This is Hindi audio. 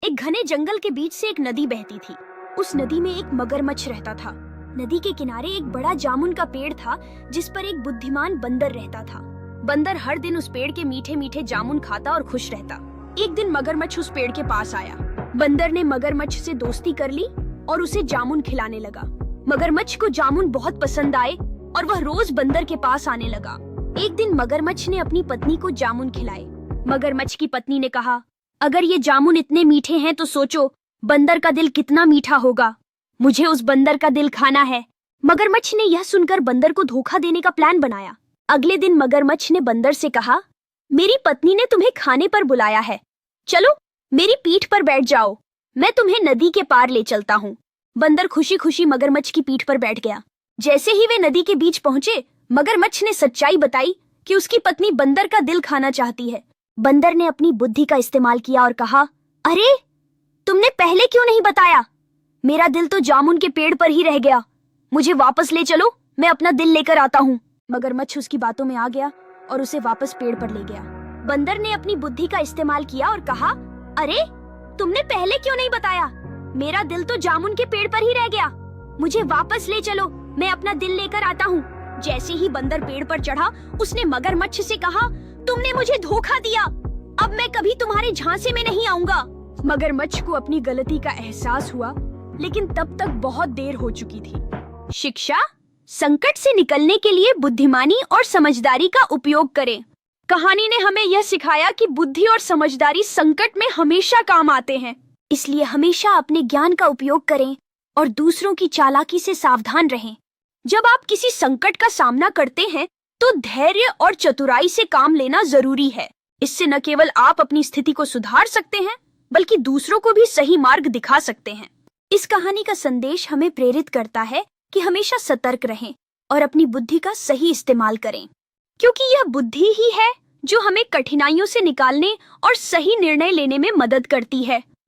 एक घने जंगल के बीच से एक नदी बहती थी। उस नदी में एक मगरमच्छ रहता था। नदी के किनारे एक बड़ा जामुन का पेड़ था जिस पर एक बुद्धिमान बंदर रहता था। बंदर हर दिन उस पेड़ के मीठे मीठे जामुन खाता और खुश रहता। एक दिन मगरमच्छ उस पेड़ के पास आया। बंदर ने मगरमच्छ से दोस्ती कर ली और उसे जामुन खिलाने लगा। मगरमच्छ को जामुन बहुत पसंद आए और वह रोज बंदर के पास आने लगा। एक दिन मगरमच्छ ने अपनी पत्नी को जामुन खिलाए। मगरमच्छ की पत्नी ने कहा, अगर ये जामुन इतने मीठे हैं तो सोचो बंदर का दिल कितना मीठा होगा। मुझे उस बंदर का दिल खाना है। मगरमच्छ ने यह सुनकर बंदर को धोखा देने का प्लान बनाया। अगले दिन मगरमच्छ ने बंदर से कहा, मेरी पत्नी ने तुम्हें खाने पर बुलाया है, चलो मेरी पीठ पर बैठ जाओ, मैं तुम्हें नदी के पार ले चलता हूँ। बंदर खुशी खुशी मगरमच्छ की पीठ पर बैठ गया। जैसे ही वे नदी के बीच पहुंचे, मगरमच्छ ने सच्चाई बताई कि उसकी पत्नी बंदर का दिल खाना चाहती है। बंदर ने अपनी बुद्धि का इस्तेमाल किया और कहा, अरे तुमने पहले क्यों नहीं बताया? मेरा दिल तो जामुन के पेड़ पर ही रह गया। मुझे वापस ले चलो, मैं अपना दिल लेकर आता हूँ। मगरमच्छ उसकी बातों में आ गया और उसे वापस पेड़ पर ले गया। बंदर ने अपनी बुद्धि का इस्तेमाल किया और कहा, अरे तुमने पहले क्यों नहीं बताया? मेरा दिल तो जामुन के पेड़ पर ही रह गया। मुझे वापस ले चलो, मैं अपना दिल लेकर आता हूँ। जैसे ही बंदर पेड़ पर चढ़ा, उसने मगरमच्छ से कहा, तुमने मुझे धोखा दिया, अब मैं कभी तुम्हारे झांसे में नहीं आऊंगा। मगरमच्छ को अपनी गलती का एहसास हुआ, लेकिन तब तक बहुत देर हो चुकी थी। शिक्षा: संकट से निकलने के लिए बुद्धिमानी और समझदारी का उपयोग करें। कहानी ने हमें यह सिखाया कि बुद्धि और समझदारी संकट में हमेशा काम आते हैं। इसलिए हमेशा अपने ज्ञान का उपयोग करें और दूसरों की चालाकी से सावधान रहें। जब आप किसी संकट का सामना करते हैं तो धैर्य और चतुराई से काम लेना जरूरी है। इससे न केवल आप अपनी स्थिति को सुधार सकते हैं, बल्कि दूसरों को भी सही मार्ग दिखा सकते हैं। इस कहानी का संदेश हमें प्रेरित करता है कि हमेशा सतर्क रहें और अपनी बुद्धि का सही इस्तेमाल करें, क्योंकि यह बुद्धि ही है जो हमें कठिनाइयों से निकालने और सही निर्णय लेने में मदद करती है।